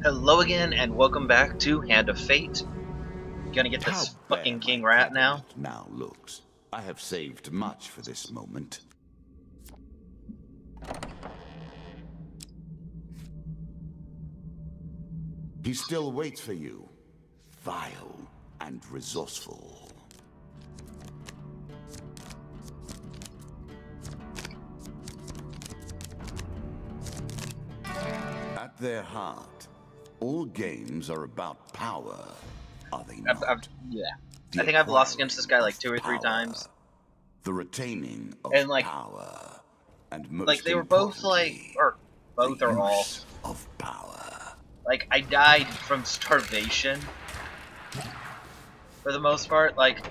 Hello again, and welcome back to Hand of Fate. Gonna get How this bare fucking my King Rat now. cabinet now looks. I have saved much for this moment. He still waits for you, vile and resourceful. At their heart, all games are about power, are they not? Yeah. The I think I've lost acquiring against this guy like of 2 or 3 power, times. the retaining of And like, power, and most like they were both like, importantly, or both the or all. use of power. Like, I died from starvation. For the most part, like,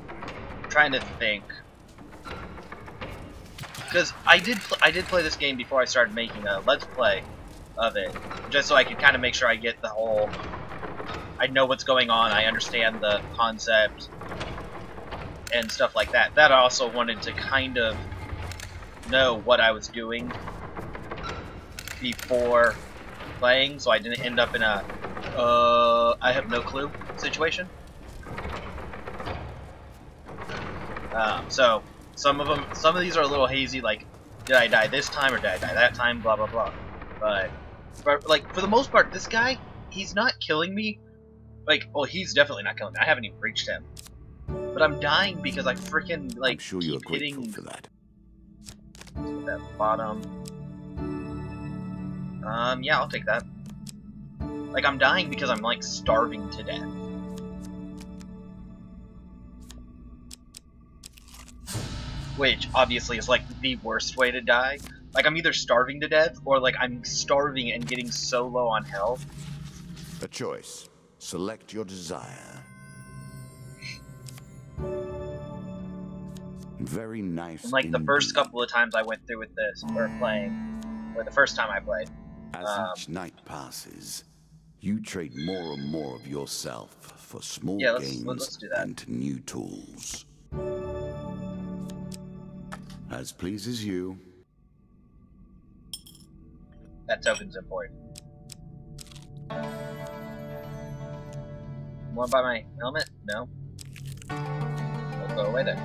I'm trying to think. Because I did play this game before I started making a Let's Play of it. Just so I could kind of make sure I get the whole... I know what's going on, I understand the concept, and stuff like that. That I also wanted to kind of know what I was doing before playing, so I didn't end up in a, I have no clue situation. So, some of these are a little hazy, like, did I die this time or did I die that time, blah blah blah. But like, for the most part, this guy, he's not killing me. Like, well, he's definitely not killing me. I haven't even reached him. But I'm dying because I freaking, like, I'm sure you're keep grateful hitting for that. that bottom. Yeah, I'll take that. Like, I'm dying because I'm, like, starving to death. Which, obviously, is, like, the worst way to die. Like, I'm either starving to death, or, like, I'm starving and getting so low on health. A choice. Select your desire. Very nice. And, like, the first indeed. couple of times I went through with this, or playing, or the first time I played. As each night passes, you trade more and more of yourself for small Yeah, gains let's do that. and new tools. As pleases you. That token's important. Want to buy my helmet? No. I'll go away then.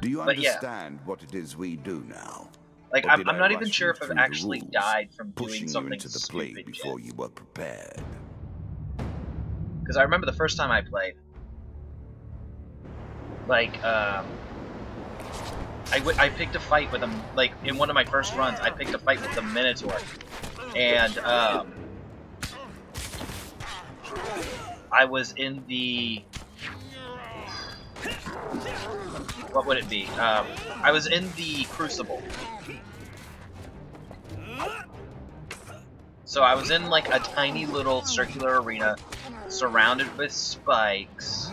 Do you But yeah. understand what it is we do now? Like, Or I'm did I not even rush sure you if I've through the actually rules, died from doing pushing you something into the plague stupid before yet. you were prepared? Because I remember the first time I played, like, I picked a fight with him, like, in one of my first runs, I picked a fight with the Minotaur, and, I was in the, what would it be, I was in the Crucible. So I was in, like, a tiny little circular arena, surrounded with spikes,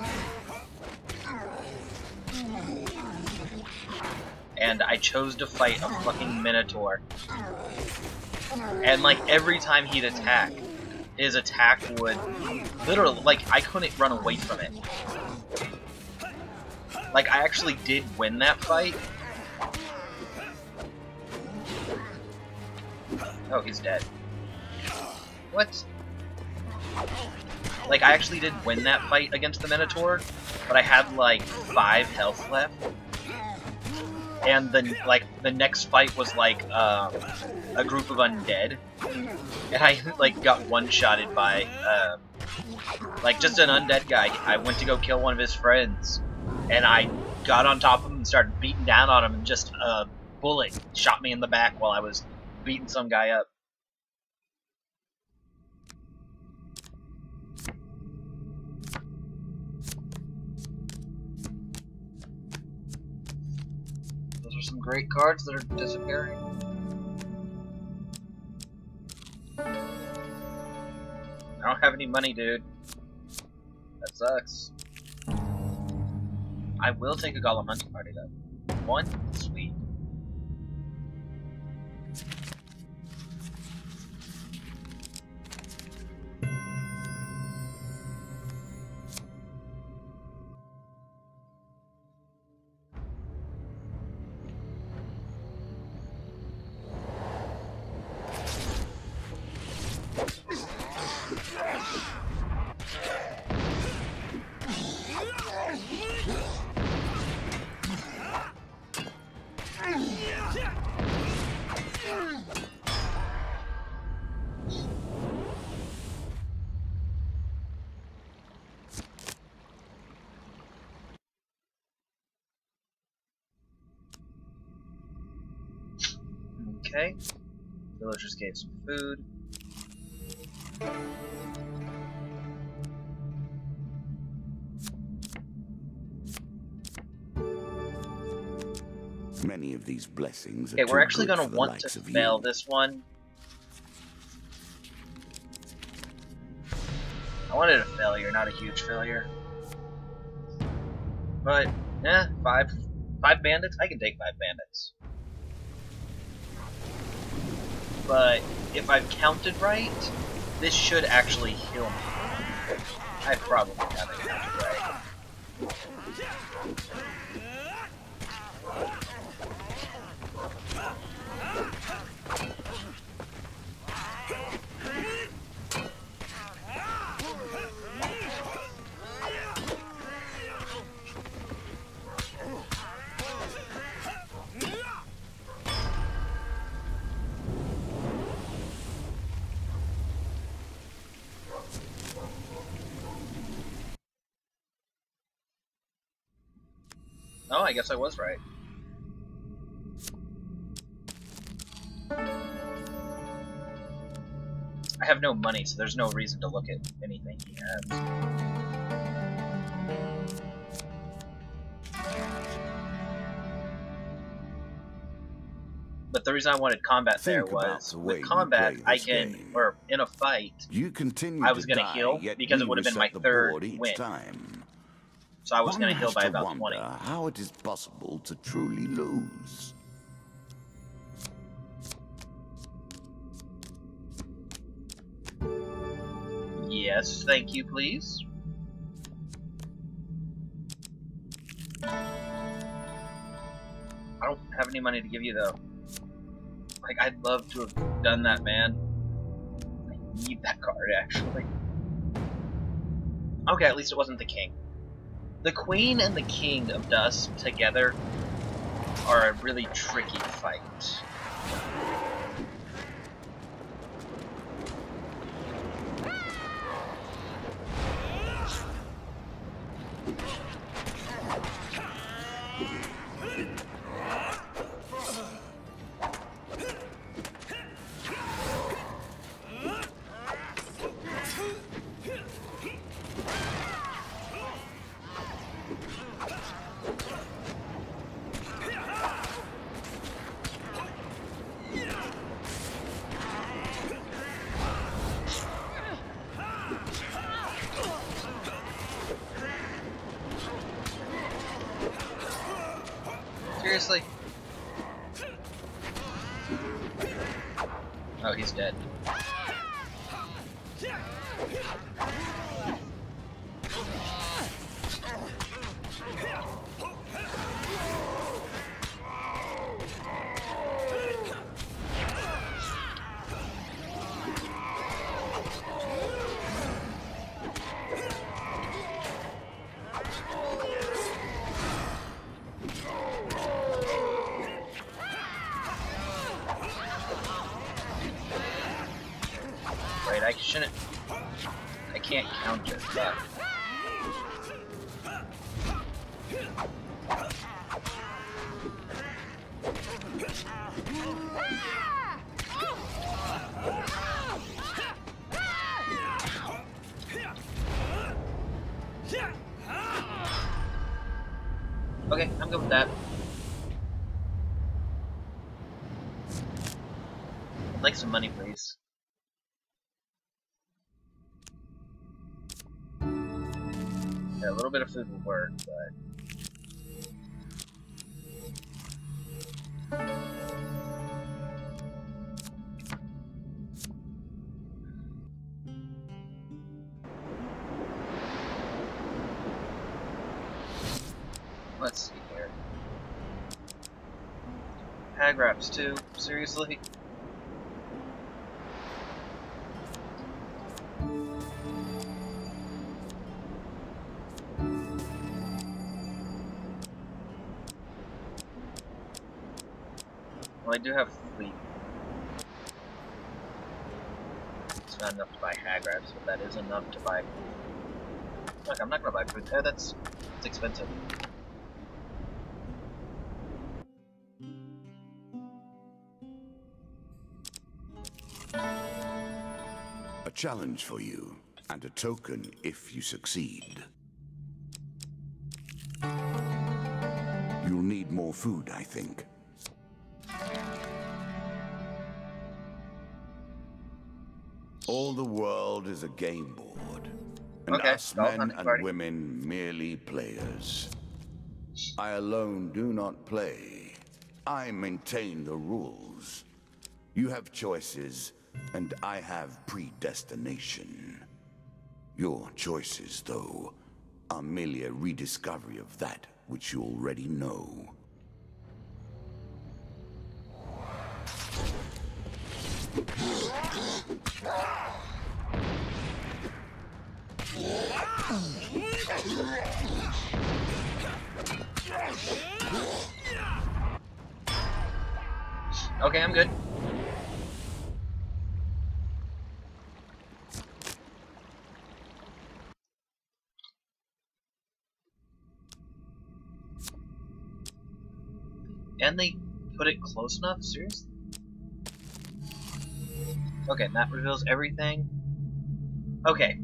and I chose to fight a fucking Minotaur. And, like, every time he'd attack, his attack would literally, like, I couldn't run away from it. Like, I actually did win that fight. Oh, he's dead. What? Like, I actually did win that fight against the Minotaur, but I had, like, 5 health left. And then, like, the next fight was, like, a group of undead. And I, like, got one-shotted by, like, just an undead guy. I went to go kill one of his friends, and I got on top of him and started beating down on him, and just a bullet shot me in the back while I was beating some guy up. Those are some great cards that are disappearing. I don't have any money, dude. That sucks. I will take a Golem Hunting Party, though. 1? Sweet. Okay. Villagers gave some food. Many of these blessings are Okay, we're too actually good going for to the want likes to of fail you. this one. I wanted a failure, not a huge failure. But, yeah, five bandits? I can take 5 bandits. But, if I've counted right, this should actually heal me. I probably haven't counted right. Oh, I guess I was right. I have no money, so there's no reason to look at anything he has. But the reason I wanted combat there was, with combat, I can, or in a fight, I was going to heal, because it would have been my 3rd win. So I was going to heal by about 20. How it is possible to truly lose. Yes, thank you, please. I don't have any money to give you, though. Like, I'd love to have done that, man. I need that card, actually. Okay, at least it wasn't the king. The queen and the king of dust together are a really tricky fight. Seriously? Oh, he's dead. Right, I shouldn't. I can't counter, but. Okay, I'm good with that. I'd like some money, please. Yeah, a little bit of food will work, but... Let's see here. Hagraps too? Seriously? Well, I do have fleet. It's not enough to buy Hagraps, but that is enough to buy... Look, I'm not gonna buy food there, that's expensive. A challenge for you, and a token if you succeed. You'll need more food, I think. All the world is a game board, and Okay, us golf men hunting and party. women merely players. I alone do not play. I maintain the rules. You have choices, and I have predestination. Your choices, though, are merely a rediscovery of that which you already know. Okay, I'm good. And they put it close enough? Seriously? Okay, map reveals everything. Okay.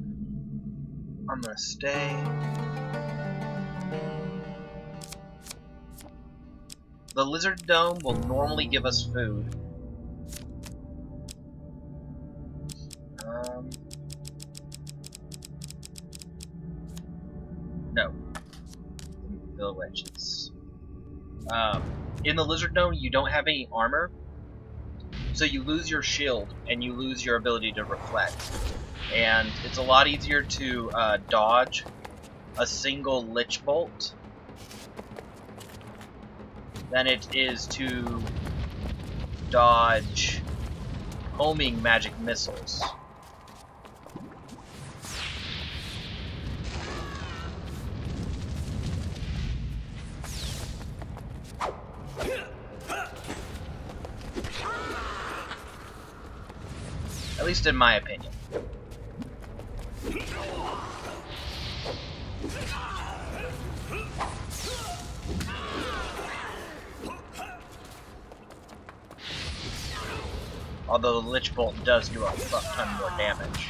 I'm gonna stay. The Lizard Dome will normally give us food. No. Villages. In the Lizard Dome, you don't have any armor, so you lose your shield and you lose your ability to reflect. And it's a lot easier to dodge a single Lich Bolt than it is to dodge homing magic missiles. At least in my opinion. Although the Lich Bolt does do a fuck ton more damage.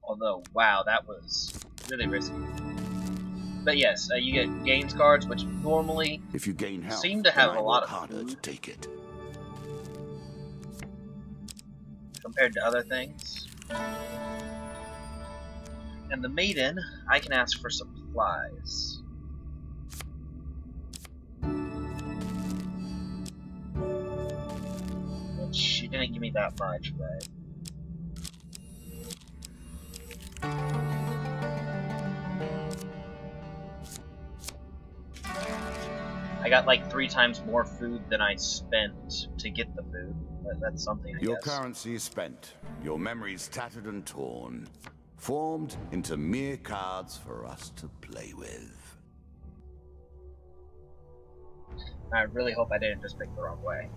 Although, wow, that was really risky. But yes, you get gains cards, which normally If you gain health, seem to have then a I lot work of harder food to take it. compared to other things. And the Maiden, I can ask for supplies. Which she didn't give me that much, but... I got like 3 times more food than I spent to get the food. That's something, I Your guess. currency is spent, your memories tattered and torn, formed into mere cards for us to play with. I really hope I didn't just pick the wrong way.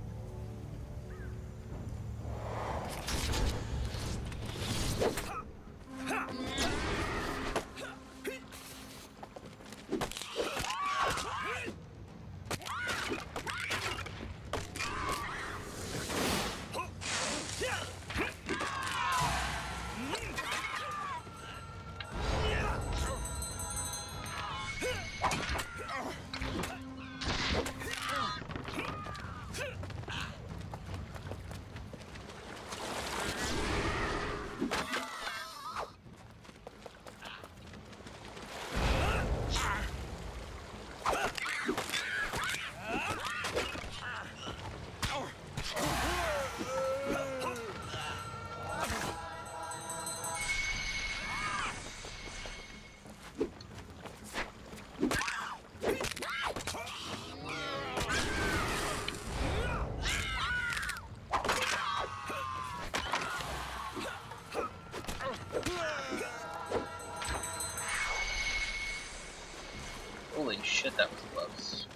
Holy shit, that was close.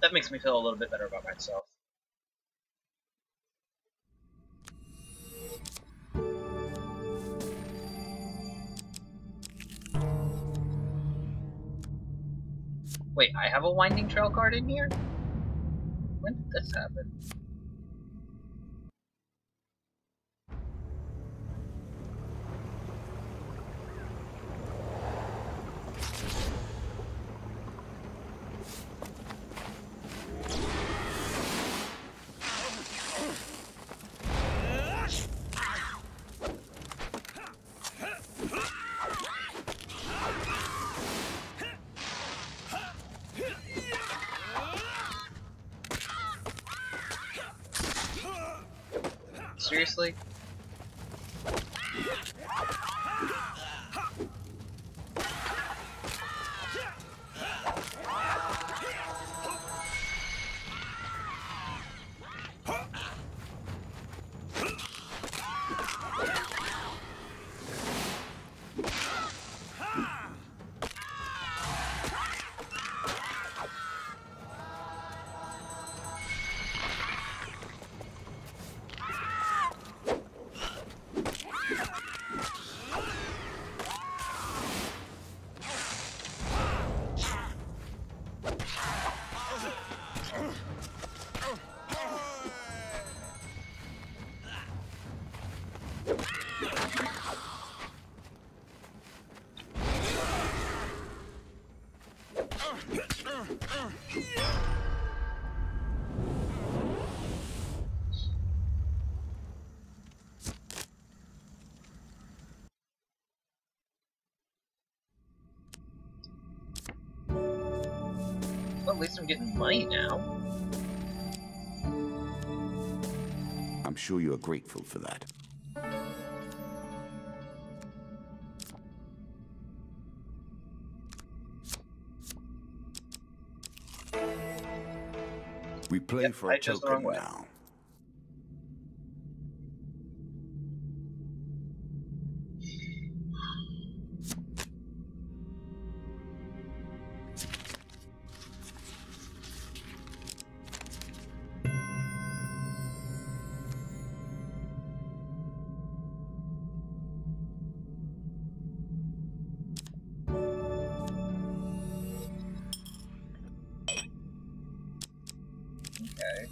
That makes me feel a little bit better about myself. Wait, I have a Winding Trail card in here? When did this happen? Seriously? Well, at least I'm getting money now. I'm sure you are grateful for that. We play for I a chose the wrong token way. now. Okay.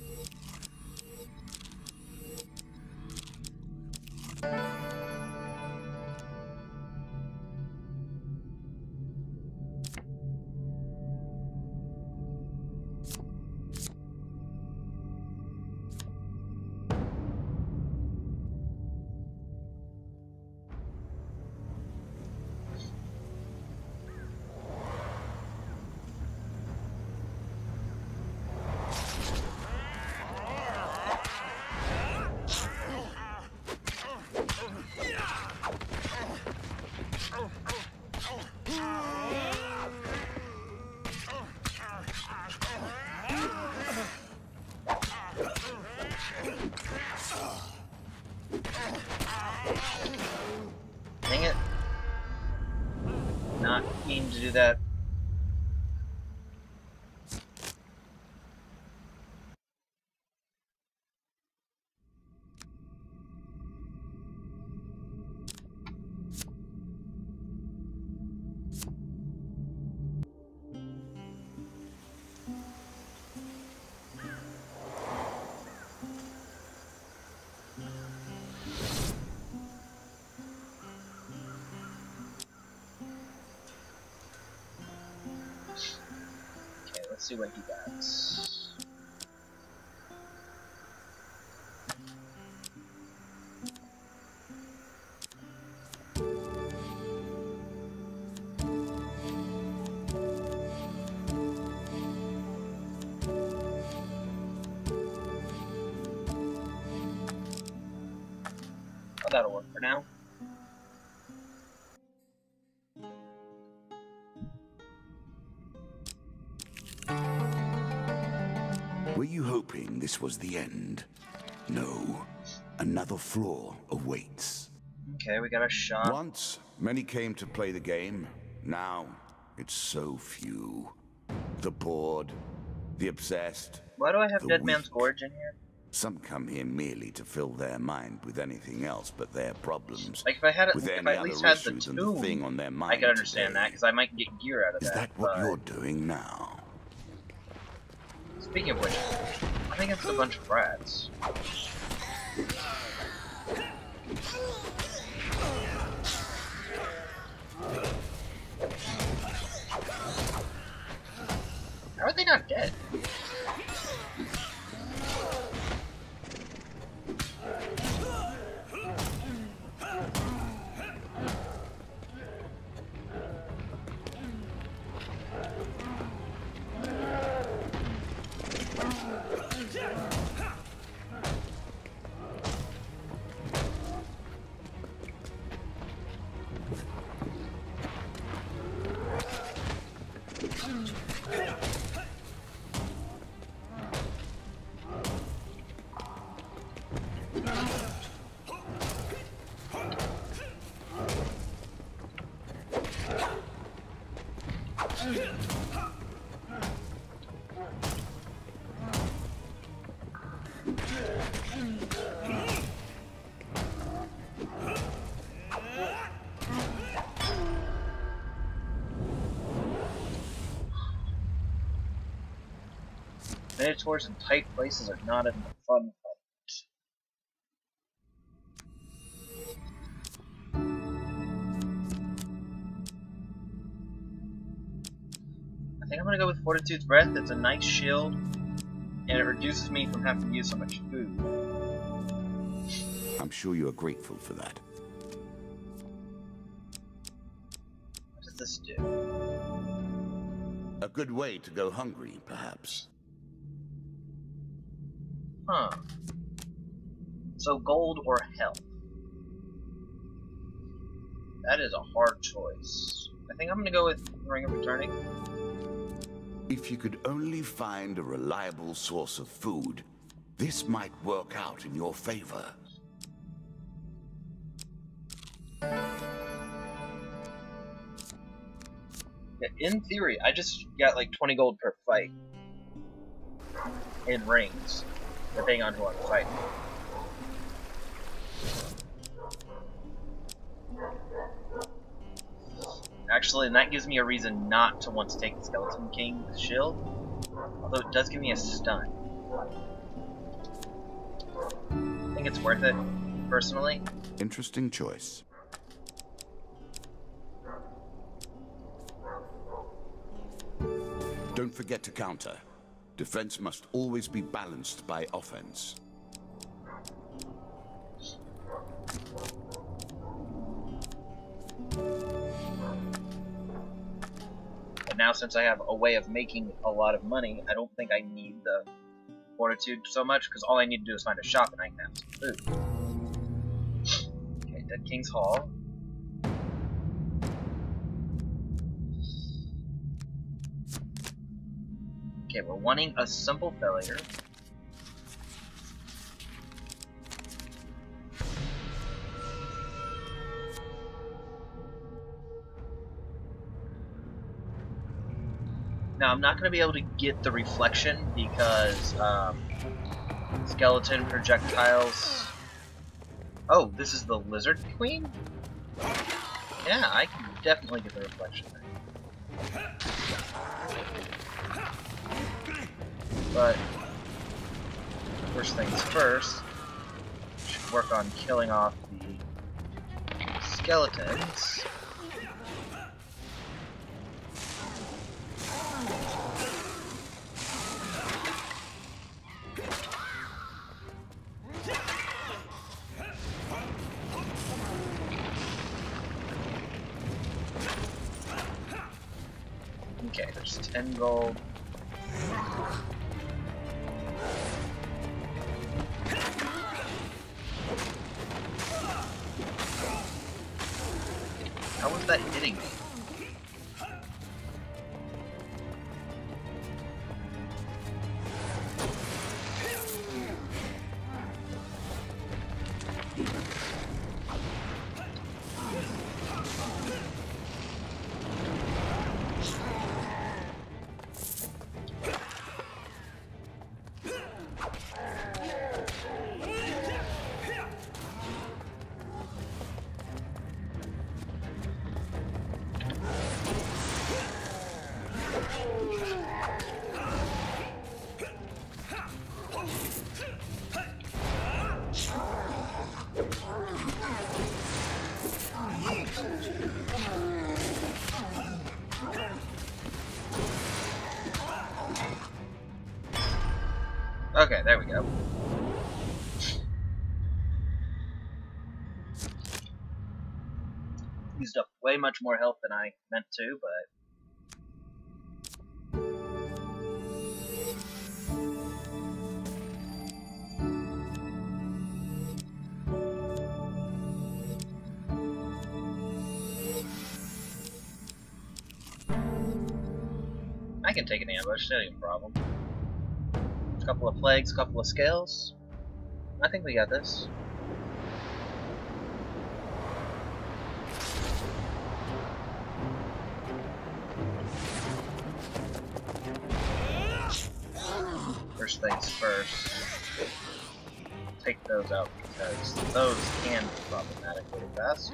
Dang it. Not mean to do that. Okay, let's see what he got. Oh, that'll work for now. Were you hoping this was the end? No. Another floor awaits. Okay, we got a shot. Once, many came to play the game. Now, it's so few. The bored, the obsessed. Why do I have the Dead Man's weak. Gorge in here? Some come here merely to fill their mind with anything else but their problems. Like if I had it, with if any I at other least had the issues than the thing tomb, on their mind I could understand today. that because I might get gear out of Is that. that what but you're doing now? speaking of which, I think it's a bunch of rats. How are they not dead? Minotaurs in tight places are not in the fun fight. I think I'm gonna go with Fortitude's Breath. It's a nice shield, and it reduces me from having to use so much food. I'm sure you are grateful for that. What does this do? A good way to go hungry, perhaps. Huh. So gold or health? That is a hard choice. I think I'm gonna go with Ring of Returning. If you could only find a reliable source of food, this might work out in your favor. Yeah, in theory, I just got like 20 gold per fight in rings, depending on who I'm fighting. Actually, and that gives me a reason not to want to take the Skeleton King's shield, although it does give me a stun. I think it's worth it, personally. Interesting choice. Don't forget to counter. Defense must always be balanced by offense. But now, since I have a way of making a lot of money, I don't think I need the Fortitude so much, because all I need to do is find a shop and I can have some food. Okay, Dead King's Hall. Okay, we're wanting a simple failure. Now, I'm not going to be able to get the reflection because skeleton projectiles. Oh, this is the Lizard Queen? Yeah, I can definitely get the reflection there. But first things first, should work on killing off the skeletons. Okay, there's 10 gold. How was that hitting me? Okay, there we go. Used up way much more health than I meant to, but... I can take an ambush, no problem. A couple of plagues, a couple of scales. I think we got this. First things first. Take those out because those can be problematic really fast.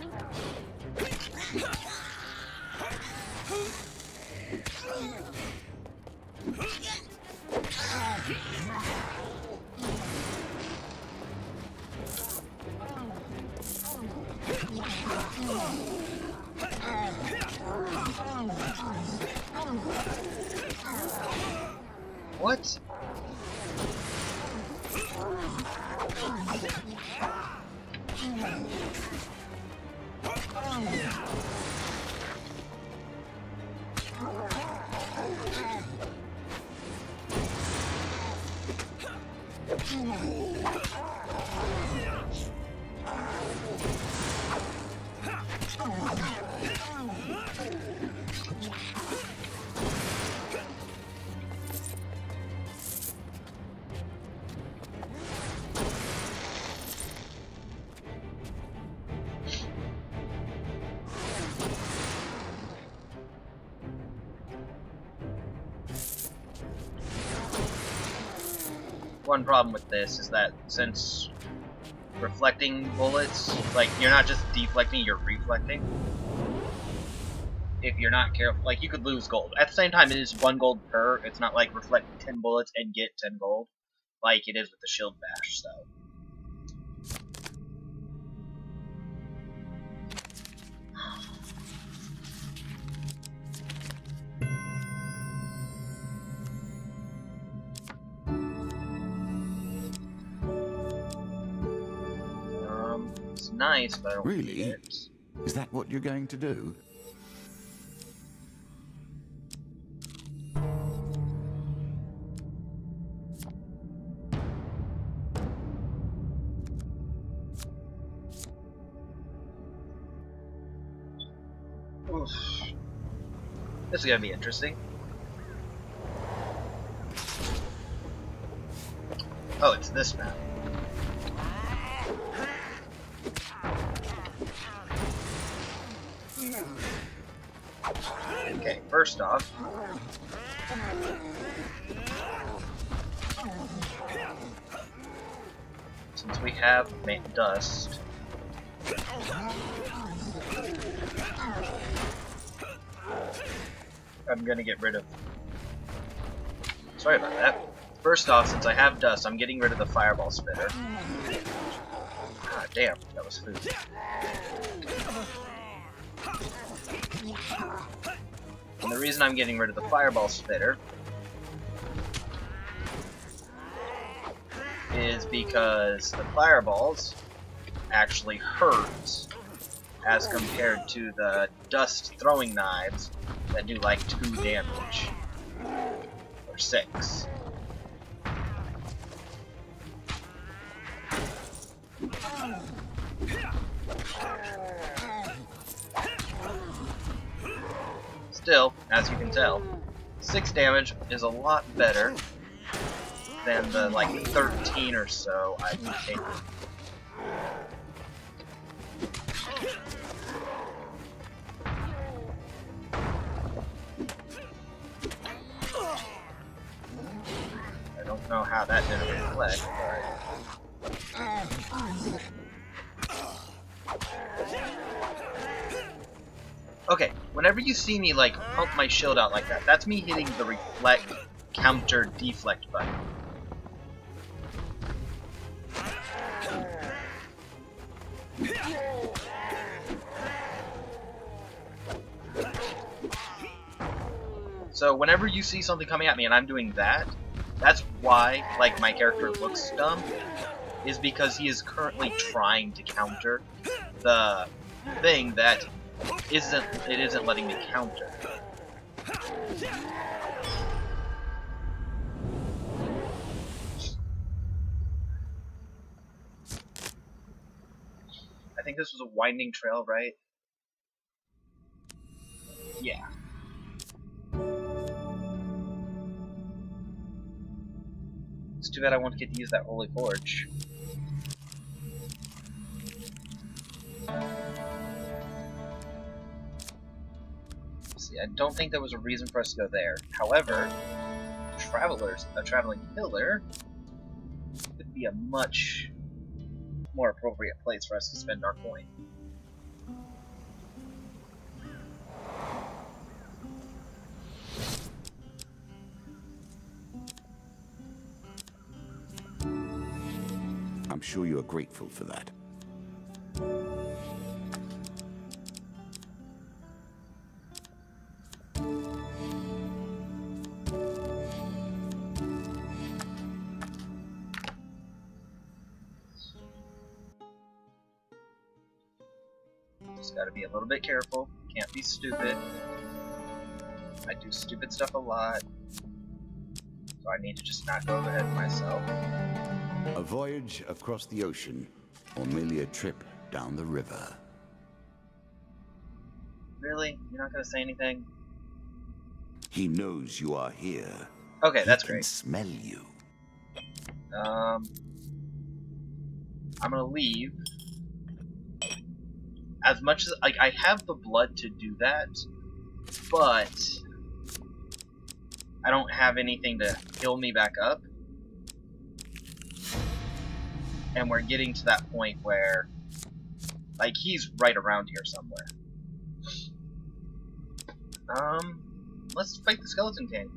What? One problem with this is that since reflecting bullets, like, you're not just deflecting, you're reflecting. If you're not careful, like, you could lose gold. At the same time, it is 1 gold per. It's not like reflect 10 bullets and get 10 gold, like it is with the shield bash, so. It's nice, but I don't Really? need it. Is that what you're going to do? Oof. This is gonna be interesting. Oh, it's this map. Okay, first off, since we have dust, I'm gonna get rid of. Sorry about that. First off, since I have dust, I'm getting rid of the fireball spitter. God damn, that was food. And the reason I'm getting rid of the fireball spitter is because the fireballs actually hurt as compared to the dust throwing knives that do like 2 damage or 6. Still, as you can tell, 6 damage is a lot better than the like 13 or so I've been taking. I don't know how that didn't reflect, but... Okay, whenever you see me like pump my shield out like that, that's me hitting the reflect, counter, deflect button. So whenever you see something coming at me and I'm doing that, That's why, like, my character looks dumb, is because he is currently trying to counter the thing that isn't letting me counter. I think this was a winding trail, right? Yeah. It's too bad I won't get to use that Holy Forge. See, I don't think there was a reason for us to go there. However, a traveling pillar would be a much more appropriate place for us to spend our coin. I'm sure you are grateful for that. Just gotta be a little bit careful. Can't be stupid. I do stupid stuff a lot. So I need to just not go ahead myself. A voyage across the ocean, or merely a trip down the river. Really? You're not gonna say anything? He knows you are here. Okay, that's He can great. smell you. I'm gonna leave. As much as, like, I have the blood to do that, but I don't have anything to heal me back up. And we're getting to that point where, like, he's right around here somewhere. Let's fight the Skeleton King.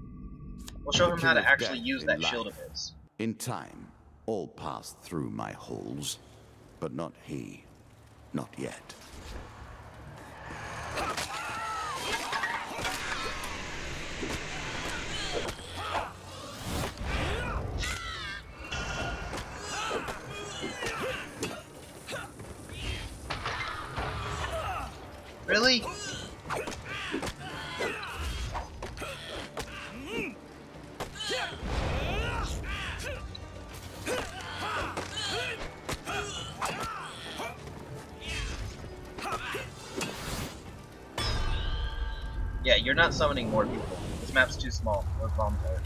We'll show him how to actually use that shield of his. In time, all pass through my holes, but not he. Not yet. Really? Yeah, you're not summoning more people. This map's too small. Those bombs are.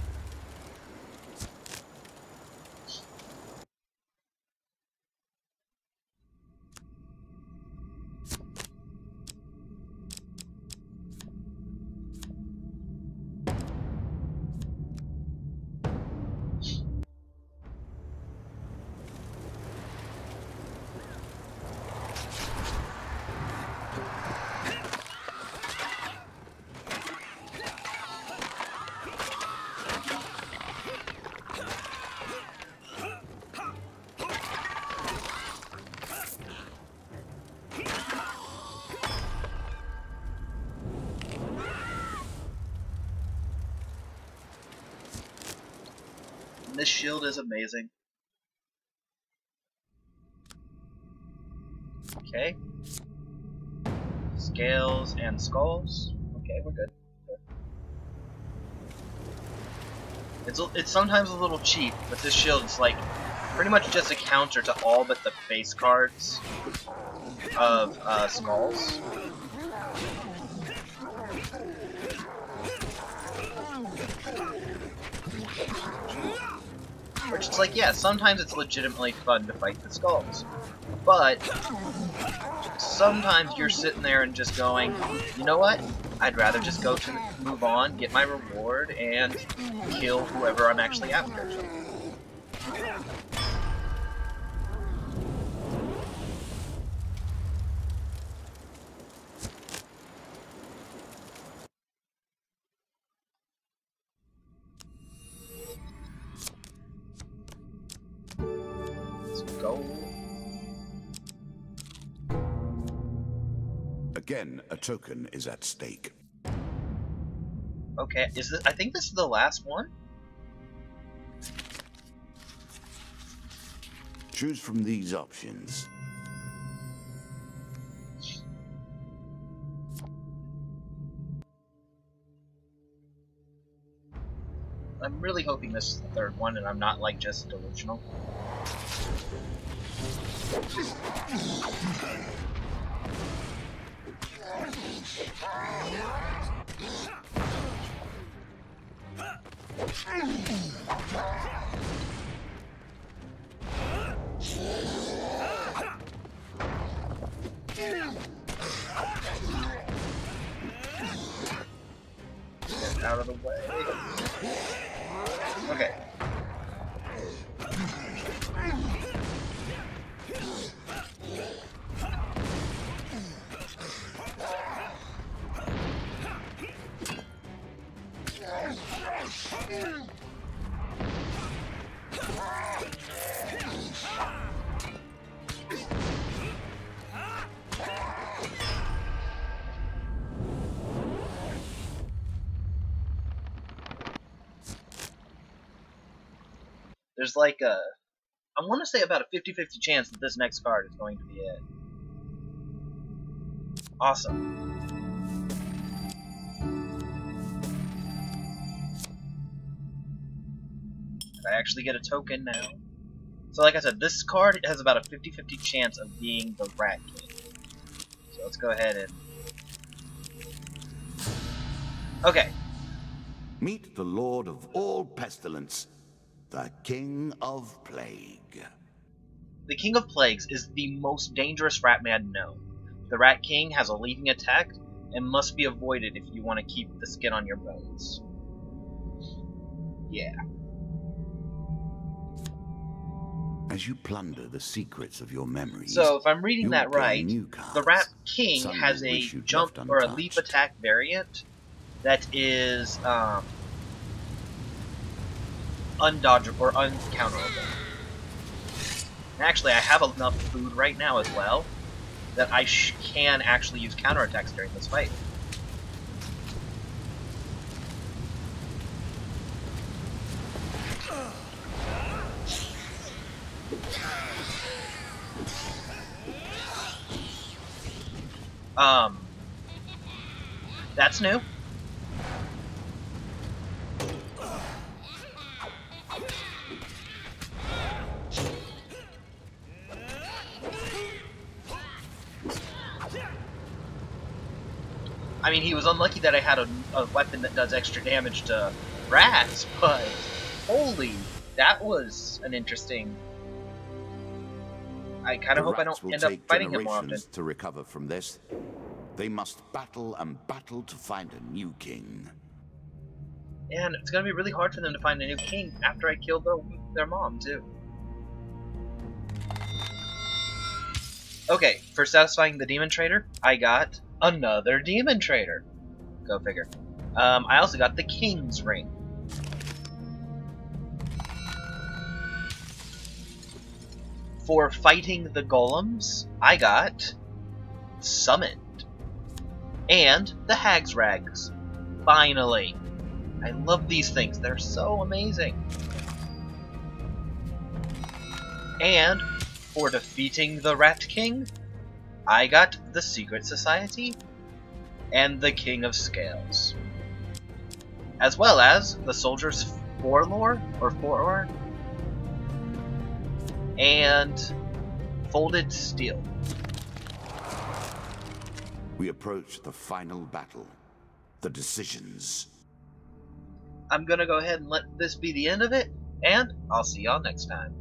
This shield is amazing. Okay. Scales and skulls. Okay, we're good. It's sometimes a little cheap, but this shield is like pretty much just a counter to all but the face cards of skulls. Which is like, yeah, sometimes it's legitimately fun to fight the skulls. But sometimes you're sitting there and just going, you know what? I'd rather just move on, get my reward, and kill whoever I'm actually after. Again, a token is at stake. Okay, I think this is the last one? Choose from these options. I'm really hoping this is the third one and I'm not like just delusional. Get out of the way. Okay. There's like a, I want to say about a 50-50 chance that this next card is going to be it. Awesome. I actually get a token now. So like I said, this card has about a 50-50 chance of being the Rat King. So let's go ahead and... Okay. Meet the Lord of all pestilence, the King of Plague. The King of Plagues is the most dangerous rat man known. The Rat King has a leaping attack and must be avoided if you want to keep the skin on your bones. Yeah. As you plunder the secrets of your memories, So if I'm reading that gain right, new cards. the Rat King Some has you a wish you'd jump left or a leap untouched. attack variant that is undodgeable or uncounterable. Actually, I have enough food right now as well that I can actually use counterattacks during this fight. That's new. I mean, he was unlucky that I had a weapon that does extra damage to rats, but holy, that was an interesting... I kind of hope I don't end up fighting him more often. To recover from this, they must battle and battle to find a new king. And it's gonna be really hard for them to find a new king after I killed their mom, too. Okay, for satisfying the Demon Trader, I got another Demon Trader. Go figure. I also got the King's Ring. For fighting the golems, I got Summoned. And the Hag's Rags. Finally. I love these things. They're so amazing. And for defeating the Rat King, I got the Secret Society and the King of Scales. As well as the Soldier's Forlore, or Forlore, and Folded Steel. We approach the final battle, the decisions. I'm gonna go ahead and let this be the end of it, and I'll see y'all next time.